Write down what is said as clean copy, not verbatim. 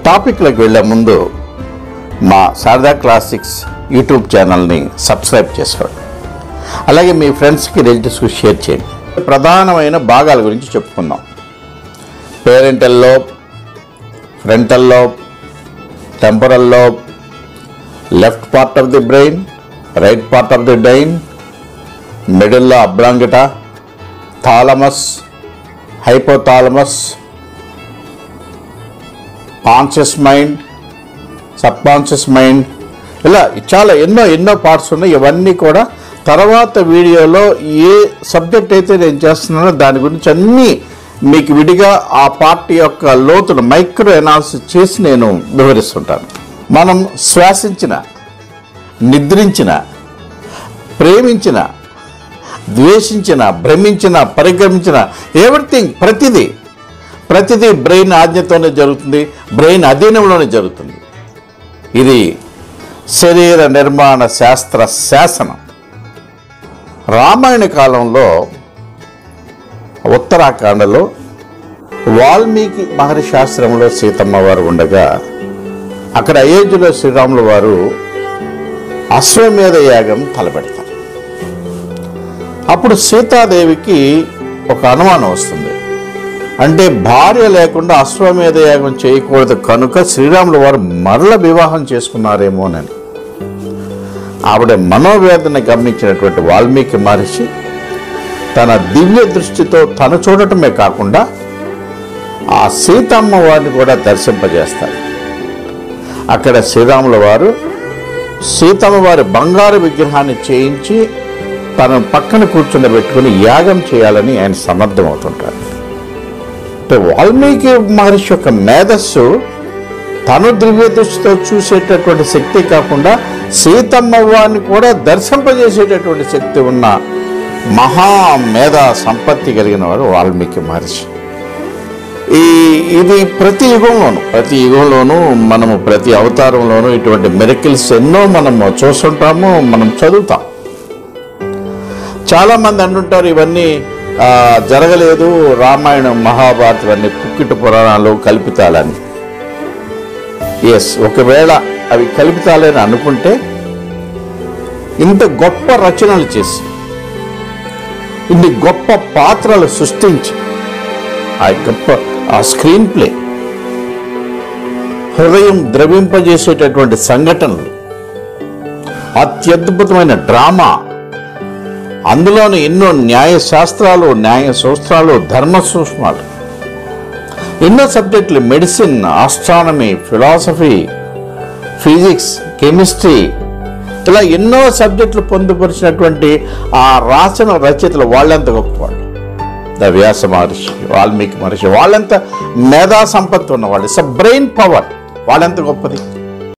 టాపిక్లకు వెళ్ళే ముందు మా శారదా క్లాసిక్స్ యూట్యూబ్ ఛానల్ని సబ్స్క్రైబ్ చేసుకోండి. అలాగే మీ ఫ్రెండ్స్కి రిలేటివ్స్కి షేర్ చేయండి. ప్రధానమైన భాగాల గురించి చెప్పుకుందాం. Parietal lobe, frontal lobe, temporal lobe, left part of the brain, right part of the brain, మిడిల్లో oblongata, thalamus, hypothalamus, conscious mind, subconscious mind, ఇలా చాలా ఎన్నో పార్ట్స్ ఉన్నాయి. ఇవన్నీ కూడా తర్వాత వీడియోలో ఏ సబ్జెక్ట్ అయితే నేను చేస్తున్నానో దాని గురించి అన్నీ మీకు విడిగా ఆ పార్ట్ యొక్క లోతును మైక్రో అనాలిసిస్ చేసి నేను వివరిస్తుంటాను. మనం శ్వాసించిన, నిద్రించిన, ప్రేమించిన, ద్వేషించిన, భ్రమించిన, పరిగమించిన ఎవ్రీథింగ్ ప్రతిదీ బ్రెయిన్ ఆజ్ఞతోనే జరుగుతుంది, బ్రెయిన్ అధీనంలోనే జరుగుతుంది. ఇది శరీర నిర్మాణ శాస్త్ర శాసనం. రామాయణ కాలంలో ఉత్తరాఖండలో వాల్మీకి మహర్షి ఆశ్రమంలో సీతమ్మ వారు ఉండగా అక్కడ అయోధ్యలో శ్రీరాముల వారు అశ్వమేధ యాగం తలపెడతారు. అప్పుడు సీతాదేవికి ఒక అనుమానం వస్తుంది. అంటే భార్య లేకుండా అశ్వమేధ యాగం చేయకూడదు కనుక శ్రీరాముల వారు మరల వివాహం చేసుకున్నారేమోనని ఆవిడ మనోవేదన గమనించినటువంటి వాల్మీకి మహర్షి తన దివ్య దృష్టితో తను చూడటమే కాకుండా ఆ సీతమ్మ వారిని కూడా దర్శింపజేస్తారు. అక్కడ శ్రీరాముల వారు సీతమ్మ వారి బంగారు విగ్రహాన్ని చేయించి తన పక్కన కూర్చుండబెట్టుకుని యాగం చేయాలని ఆయన సమర్థమవుతుంటారు. వాల్మీకి మహర్షి యొక్క మేధస్సు తను దివ్య దృష్టితో చూసేటటువంటి శక్తి కాకుండా సీతమ్మ వారిని కూడా దర్శింపజేసేటటువంటి శక్తి ఉన్న మహా మేధా సంపత్తి కలిగిన వారు వాల్మీకి మహర్షి. ఇది ప్రతి యుగంలోనూ మనము ప్రతి అవతారంలోనూ ఇటువంటి మిరకిల్స్ ఎన్నో మనము చూస్తుంటాము, మనం చదువుతాం. చాలామంది అంటుంటారు ఇవన్నీ జరగలేదు, రామాయణం మహాభారతం అన్ని పుక్కిటి పురాణాలు కల్పితాలని. ఎస్, ఒకవేళ అవి కల్పితాలని అనుకుంటే ఇంత గొప్ప రచనలు చేసి ఇన్ని గొప్ప పాత్రలు సృష్టించి ఆ స్క్రీన్ ప్లే హృదయం ద్రవింపజేసేటటువంటి సంఘటనలు, అత్యద్భుతమైన డ్రామా, అందులోని ఎన్నో న్యాయశాస్త్రాలు, న్యాయ సూత్రాలు, ధర్మ సూక్ష్మాలు, ఎన్నో సబ్జెక్టులు, medicine, astronomy, philosophy, physics, chemistry, ఇలా ఎన్నో సబ్జెక్టులు పొందుపరిచినటువంటి ఆ రాసిన రచయితలు వాళ్ళంత గొప్పవాళ్ళు. వ్యాస మహర్షి, వాల్మీకి మహర్షి వాళ్ళంత మేధా సంపత్తి ఉన్నవాళ్ళు. బ్రెయిన్ పవర్ వాళ్ళెంత గొప్పది.